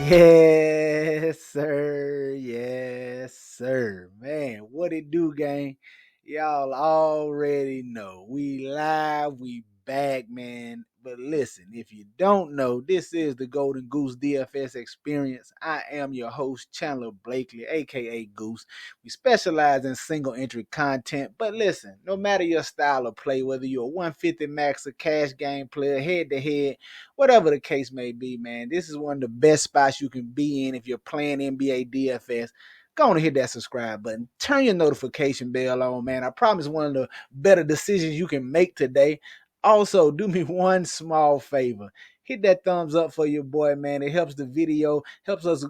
Yes, sir. Yes, sir. Man, what it do, gang? Y'all already know. We live, we back, man. But listen, if you don't know, this is the Golden Goose DFS experience. I am your host, Chandler Blakely, aka Goose. We specialize in single entry content. But listen, no matter your style of play, whether you're a 150 max or cash game player, head to head, whatever the case may be, man, this is one of the best spots you can be in if you're playing NBA DFS. Go on and hit that subscribe button. Turn your notification bell on, man. I promise one of the better decisions you can make today. Also, do me one small favor. Hit that thumbs up for your boy, man. It helps the video, helps us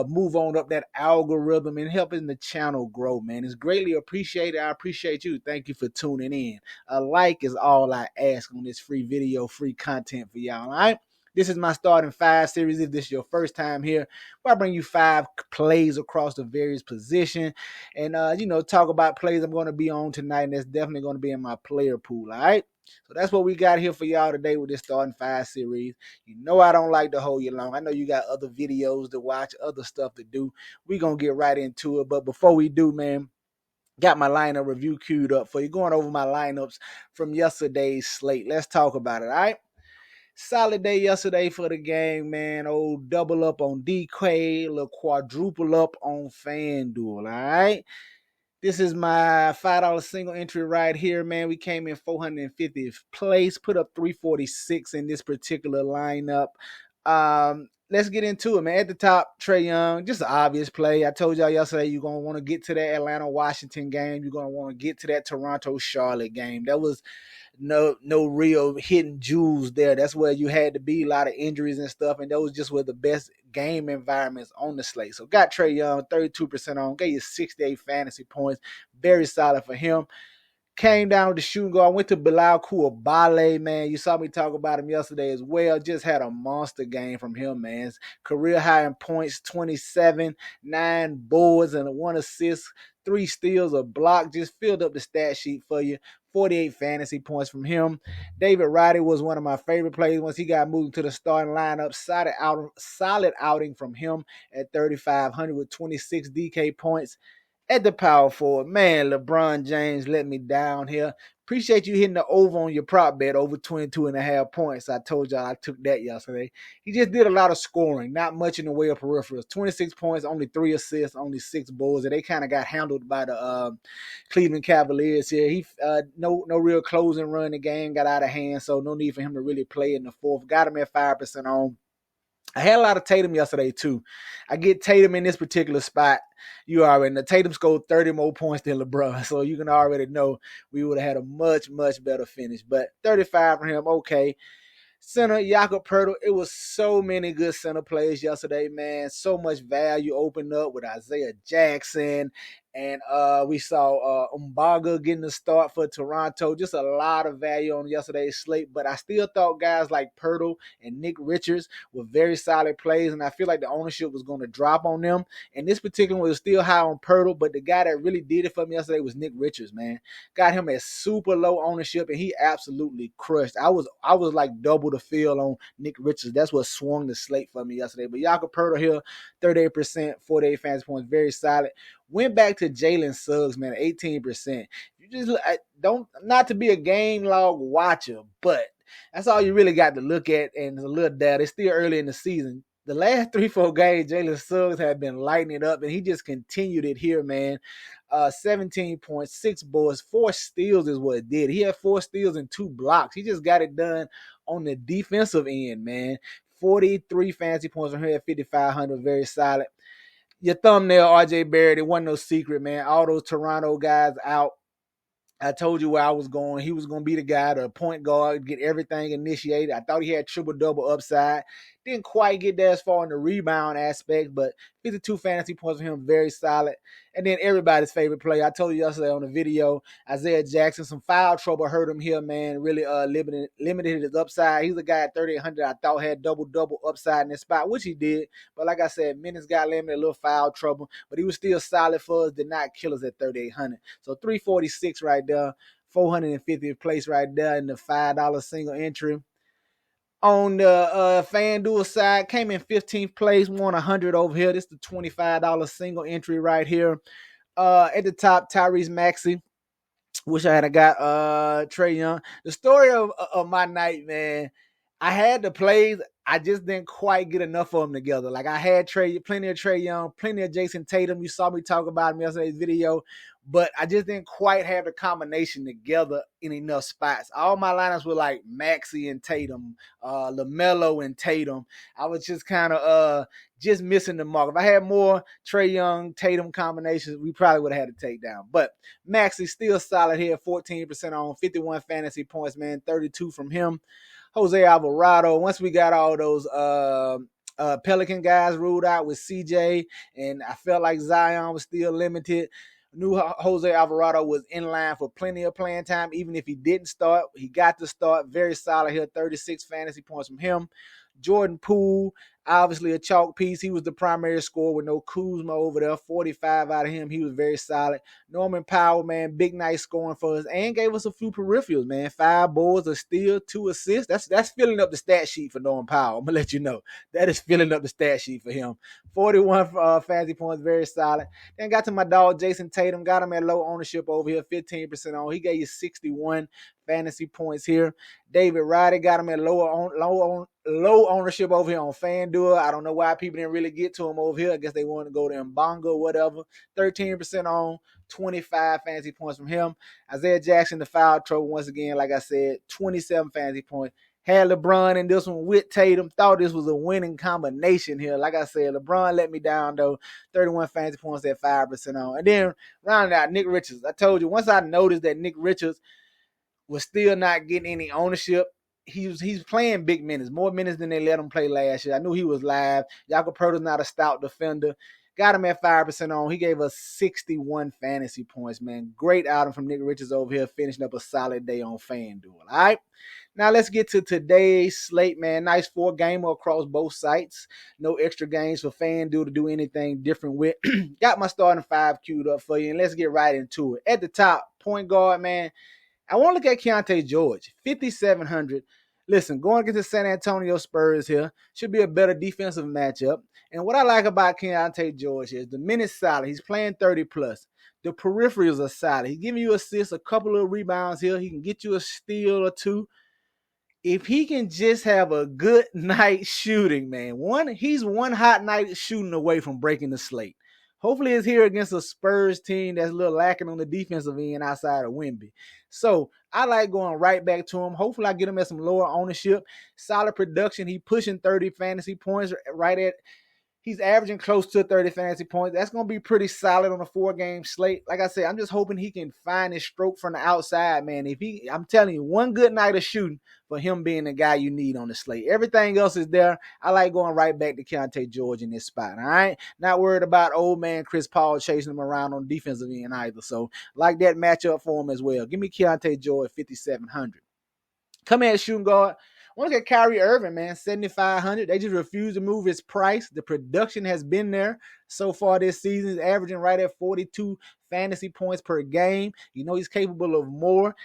move on up that algorithm and helping the channel grow, man. It's greatly appreciated. I appreciate you. Thank you for tuning in. A like is all I ask on this free video, free content for y'all, all right? This is my starting five series. If this is your first time here, where I bring you five plays across the various positions and, talk about plays I'm going to be on tonight. And that's definitely going to be in my player pool, all right? So that's what we got here for y'all today with this starting five series. You know I don't like to hold you long. I know you got other videos to watch, other stuff to do. We're going to get right into it. But before we do, man, got my lineup review queued up for you. Going over my lineups from yesterday's slate. Let's talk about it, all right? Solid day yesterday for the game, man. Old double up on DK, little quadruple up on FanDuel, all right? This is my $5 single entry right here, man. We came in 450th place, put up 346 in this particular lineup. Let's get into it, man. At the top, Trae Young, just an obvious play. I told y'all yesterday you're going to want to get to that Atlanta-Washington game. You're going to want to get to that Toronto-Charlotte game. That was no real hidden jewels there. That's where you had to be, a lot of injuries and stuff, and those just were the best game environments on the slate. So got Trae Young, 32% on, gave you 68 fantasy points. Very solid for him. Came down with the shooting guard. I went to Bilal Koulibaly, man. You saw me talk about him yesterday as well. Just had a monster game from him, man. Career high in points, 27, 9 boards and 1 assist, 3 steals, a block. Just filled up the stat sheet for you. 48 fantasy points from him. David Roddy was one of my favorite players once he got moved to the starting lineup. Solid outing from him at 3,500 with 26 DK points. At the power forward, man, LeBron James let me down here. Appreciate you hitting the over on your prop bet, over 22.5 points. I told y'all I took that yesterday. He just did a lot of scoring, not much in the way of peripherals. 26 points, only 3 assists, only 6 boards. And they kind of got handled by the Cleveland Cavaliers here. He no real closing run in the game, got out of hand, so no need for him to really play in the fourth. Got him at 5% on. I had a lot of Tatum yesterday, too. I get Tatum in this particular spot. You already know. Tatum scored 30 more points than LeBron, so you can already know we would have had a much, much better finish. But 35 for him, okay. Center, Jakob Poeltl. It was so many good center plays yesterday, man. So much value opened up with Isaiah Jackson. And we saw Umbaga getting the start for Toronto. Just a lot of value on yesterday's slate. But I still thought guys like Poeltl and Nick Richards were very solid plays. And I feel like the ownership was going to drop on them. And this particular one was still high on Poeltl. But the guy that really did it for me yesterday was Nick Richards, man. Got him at super low ownership. And he absolutely crushed. I was like double the field on Nick Richards. That's what swung the slate for me yesterday. But Jakob Poeltl here, 38%, 48 fantasy points, very solid. Went back to Jalen Suggs, man, 18%. You just don't, not to be a game log watcher, but that's all you really got to look at, and a little data. It's still early in the season. The last 3-4 games, Jalen Suggs had been lighting it up, and he just continued it here, man. 17 points, 6 boards, 4 steals is what it did. He had 4 steals and 2 blocks. He just got it done on the defensive end, man. 43 fantasy points from here at 5,500, very solid. Your thumbnail, RJ Barrett, it wasn't no secret, man. All those Toronto guys out. I told you where I was going. He was going to be the guy, the point guard, get everything initiated. I thought he had triple-double upside. Didn't quite get that as far in the rebound aspect, but 52 fantasy points for him, very solid. And then everybody's favorite player. I told you yesterday on the video, Isaiah Jackson, some foul trouble hurt him here, man. Really limited his upside. He's a guy at 3,800 I thought had double-double upside in this spot, which he did. But like I said, minutes got limited, a little foul trouble. But he was still solid for us, did not kill us at 3,800. So 346 right there, 450th place right there in the $5 single entry. On the FanDuel side, came in 15th place, won 100 over here. This is the $25 single entry right here. At the top, Tyrese Maxey. Wish I had got Trae Young. The story of my night, man. I had the plays. I just didn't quite get enough of them together. Like I had plenty of Trae Young, plenty of Jason Tatum. You saw me talk about him yesterday's video, but I just didn't quite have the combination together in enough spots. All my lineups were like Maxey and Tatum, LaMelo and Tatum. I was just kind of just missing the mark. If I had more Trae Young, Tatum combinations, we probably would have had to take down. But Maxey still solid here, 14% on, 51 fantasy points, man, 32 from him. Jose Alvarado, once we got all those Pelican guys ruled out with CJ, and I felt like Zion was still limited. Knew Jose Alvarado was in line for plenty of playing time, even if he didn't start. He got to start. Very solid here, 36 fantasy points from him. Jordan Poole, obviously a chalk piece. He was the primary scorer with no Kuzma over there. 45 out of him. He was very solid. Norman Powell, man, big night scoring for us and gave us a few peripherals, man. 5 boards, a steal, 2 assists. That's filling up the stat sheet for Norman Powell. I'm going to let you know. That is filling up the stat sheet for him. 41 fantasy points, very solid. Then got to my dog, Jason Tatum. Got him at low ownership over here, 15% on. He gave you 61 fantasy points here. David Roddy got him at low ownership over here on FanDuel. I don't know why people didn't really get to him over here. I guess they wanted to go to Mbonga or whatever. 13% on, 25 fantasy points from him. Isaiah Jackson, the foul trouble once again, like I said, 27 fantasy points. Had LeBron in this one with Tatum. Thought this was a winning combination here. Like I said, LeBron let me down, though. 31 fantasy points at 5% on. And then rounding out, Nick Richards. I told you, once I noticed that Nick Richards was still not getting any ownership, he's playing big minutes, more minutes than they let him play last year. I knew he was live. Jakob Poeltl's not a stout defender. Got him at 5% on. He gave us 61 fantasy points, man. Great outing from Nick Richards over here, finishing up a solid day on FanDuel. All right. Now let's get to today's slate, man. Nice 4-gamer across both sites. No extra games for FanDuel to do anything different with. Got my starting 5 queued up for you, and let's get right into it. At the top, point guard, man. I want to look at Keontae George, 5,700. Listen, going against the San Antonio Spurs here should be a better defensive matchup. And what I like about Keontae George is the minutes solid. He's playing 30 plus. The peripherals are solid. He's giving you assists, a couple of rebounds here. He can get you a steal or 2. If he can just have a good night shooting, man, he's one hot night shooting away from breaking the slate. Hopefully it's here against a Spurs team that's a little lacking on the defensive end outside of Wemby. So I like going right back to him. Hopefully I get him at some lower ownership. Solid production. He pushing 30 fantasy points right at. He's averaging close to 30 fantasy points. That's going to be pretty solid on a 4-game slate. Like I said, I'm just hoping he can find his stroke from the outside, man. I'm telling you, one good night of shooting for him being the guy you need on the slate. Everything else is there. I like going right back to Keontae George in this spot, all right? Not worried about old man Chris Paul chasing him around on the defensive end either. So like that matchup for him as well. Give me Keontae George, 5,700. Come here, shooting guard. I want to get Kyrie Irving, man, 7,500. They just refuse to move his price. The production has been there so far this season. He's averaging right at 42 fantasy points per game. You know he's capable of more.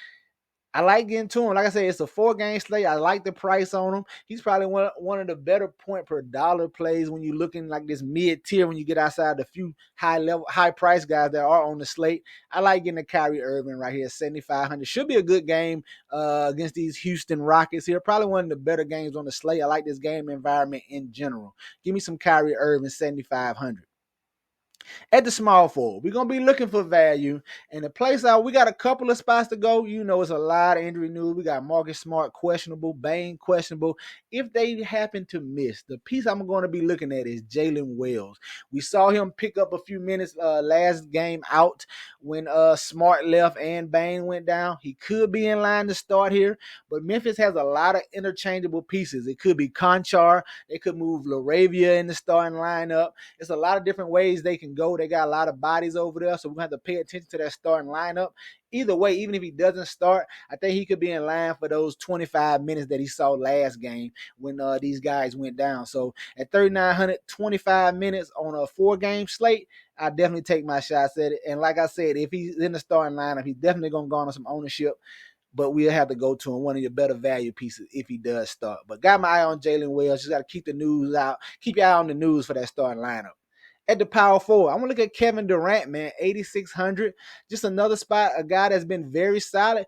I like getting to him. Like I said, it's a 4-game slate. I like the price on him. He's probably one of the better point per dollar plays when you're looking like this mid-tier when you get outside the few high price guys that are on the slate. I like getting the Kyrie Irving right here, 7,500. Should be a good game against these Houston Rockets here. Probably one of the better games on the slate. I like this game environment in general. Give me some Kyrie Irving, 7,500. At the small forward, we're going to be looking for value. And the place out, we got a couple of spots to go. You know, it's a lot of injury news. We got Marcus Smart questionable, Bane questionable. If they happen to miss, the piece I'm going to be looking at is Jalen Wells. We saw him pick up a few minutes last game out when Smart left and Bane went down. He could be in line to start here, but Memphis has a lot of interchangeable pieces. It could be Conchar. They could move LaRavia in the starting lineup. It's a lot of different ways they can go. They got a lot of bodies over there, so we're going to have to pay attention to that starting lineup. Either way, even if he doesn't start, I think he could be in line for those 25 minutes that he saw last game when these guys went down. So at 3,900, 25 minutes on a 4-game slate, I definitely take my shots at it. And like I said, if he's in the starting lineup, he's definitely going to garner some ownership. but we'll have to go to him, one of your better value pieces if he does start. But got my eye on Jalen Wells. Just got to keep the news out. Keep your eye on the news for that starting lineup. At the power forward, I'm going to look at Kevin Durant, man, 8,600. Just another spot, a guy that's been very solid,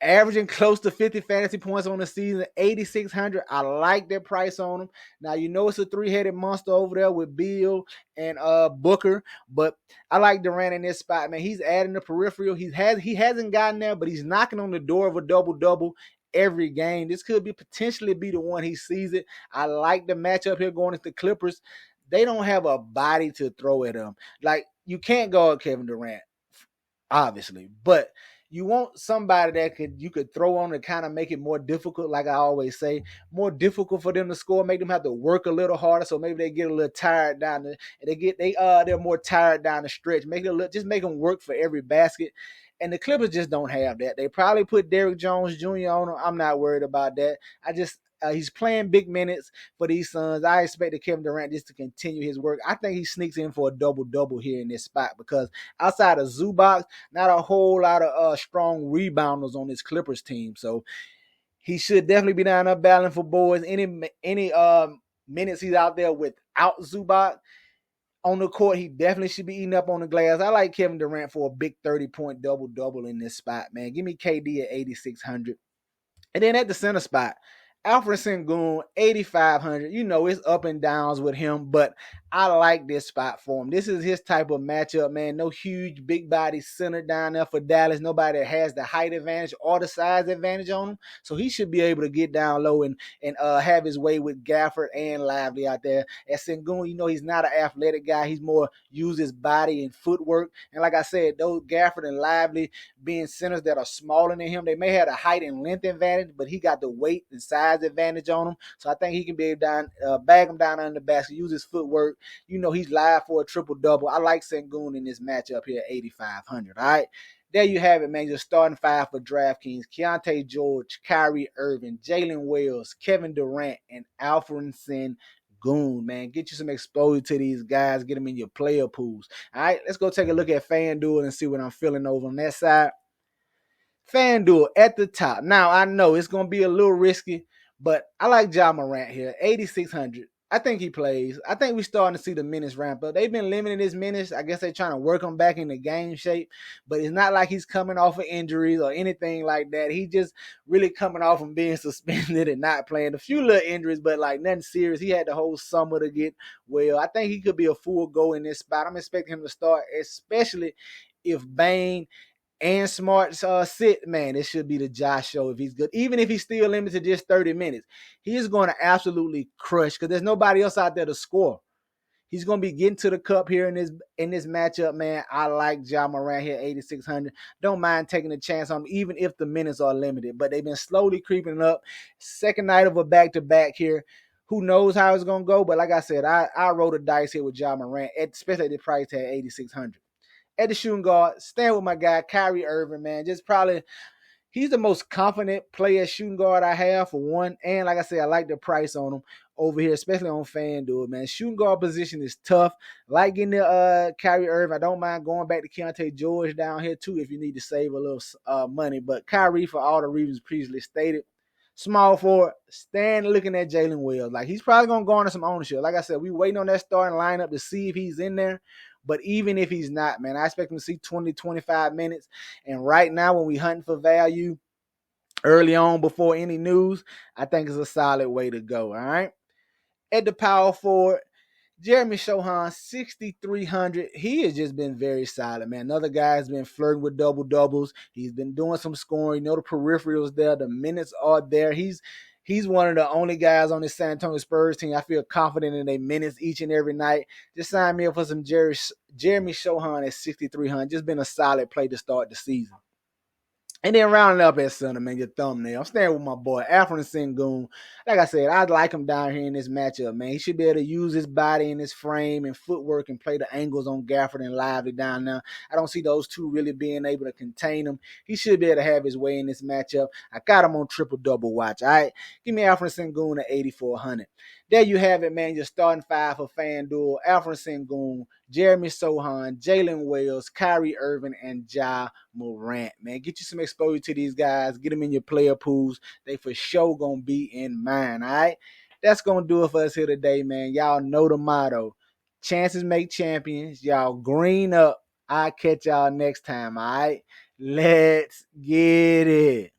averaging close to 50 fantasy points on the season, 8,600. I like that price on him. Now, you know it's a three-headed monster over there with Beal and Booker, but I like Durant in this spot, man. He's adding the peripheral. He hasn't gotten there, but he's knocking on the door of a double-double every game. This could potentially be the one he sees it. I like the matchup here going into the Clippers. They don't have a body to throw at him. Like, you can't guard Kevin Durant, obviously, but you want somebody that you could throw on to kind of make it more difficult, like I always say, more difficult for them to score, make them have to work a little harder, so maybe they get a little tired they're more tired down the stretch. Just make them work for every basket. And the Clippers just don't have that. They probably put Derrick Jones Jr. on him. I'm not worried about that. He's playing big minutes for these Suns. I expect Kevin Durant just to continue his work. I think he sneaks in for a double-double here in this spot because outside of Zubac, not a whole lot of strong rebounders on this Clippers team. So he should definitely be down there battling for boards. Any minutes he's out there without Zubac on the court, he definitely should be eating up on the glass. I like Kevin Durant for a big 30-point double-double in this spot, man. Give me KD at 8,600. And then at the center spot, Alfred Sengun, 8,500. You know, it's up and downs with him, but I like this spot for him. This is his type of matchup, man. No huge big body center down there for Dallas. Nobody that has the height advantage or the size advantage on him. So he should be able to get down low and have his way with Gafford and Lively out there. At Sengun, you know, he's not an athletic guy. He's more use his body and footwork. And like I said, those Gafford and Lively being centers that are smaller than him, they may have a height and length advantage, but he got the weight and size advantage on him. So I think he can be able to bag him down under the basket, use his footwork. You know, he's live for a triple-double. I like Sengun in this matchup here at 8,500. All right. There you have it, man. Your starting five for DraftKings: Keontae George, Kyrie Irving, Jalen Wells, Kevin Durant, and Alfred Sengun, man. Get you some exposure to these guys. Get them in your player pools. All right. Let's go take a look at FanDuel and see what I'm feeling over on that side. FanDuel at the top. Now, I know it's going to be a little risky, but I like Ja Morant here, 8,600. I think he plays. I think we're starting to see the minutes ramp up. They've been limiting his minutes. I guess they're trying to work him back into game shape, but it's not like he's coming off of injuries or anything like that. He just really coming off from being suspended and not playing. A few little injuries, but like nothing serious. He had the whole summer to get well. I think he could be a full go in this spot. I'm expecting him to start, especially if Bane and Smart sit, man, it should be the Josh show if he's good. Even if he's still limited to just 30 minutes, he's going to absolutely crush because there's nobody else out there to score. He's going to be getting to the cup here in this matchup, man. I like Ja Morant here, 8,600. Don't mind taking a chance on him, even if the minutes are limited. But they've been slowly creeping up. Second night of a back-to-back here. Who knows how it's going to go? But like I said, I roll the dice here with Ja Morant, especially at the price tag, 8,600. At the shooting guard, stand with my guy, Kyrie Irving, man. He's the most confident player shooting guard I have, for one. And like I said, I like the price on him over here, especially on FanDuel, man. Shooting guard position is tough. Like getting the Kyrie Irving. I don't mind going back to Keontae George down here, too, if you need to save a little money. But Kyrie, for all the reasons previously stated. Small forward, stand looking at Jalen Wells. Like, he's probably going to garner some ownership. Like I said, we waiting on that starting lineup to see if he's in there. But even if he's not, man, I expect him to see 20, 25 minutes. And right now, when we hunting for value early on before any news, I think it's a solid way to go, all right? At the power forward, Jeremy Sohan, 6,300. He has just been very solid, man. Another guy has been flirting with double-doubles. He's been doing some scoring. You know, the peripherals there. The minutes are there. He's one of the only guys on this San Antonio Spurs team I feel confident in their minutes each and every night. Just sign me up for some Jeremy Sohan at 6,300. Just been a solid play to start the season. And then rounding up at center, man, your thumbnail. I'm staying with my boy, Alfred Sengun. Like I said, I like him down here in this matchup, man. He should be able to use his body and his frame and footwork and play the angles on Gafford and Lively down there. I don't see those two really being able to contain him. He should be able to have his way in this matchup. I got him on triple-double watch, all right? Give me Alfred Sengun at 8,400. There you have it, man. Your starting five for FanDuel: Alfred Sengun, Jeremy Sohan, Jalen Wells, Kyrie Irving, and Ja Morant. Man, get you some exposure to these guys. Get them in your player pools. They for sure gonna be in mine. All right, that's gonna do it for us here today, man. Y'all know the motto: chances make champions. Y'all green up. I'll catch y'all next time. All right, let's get it.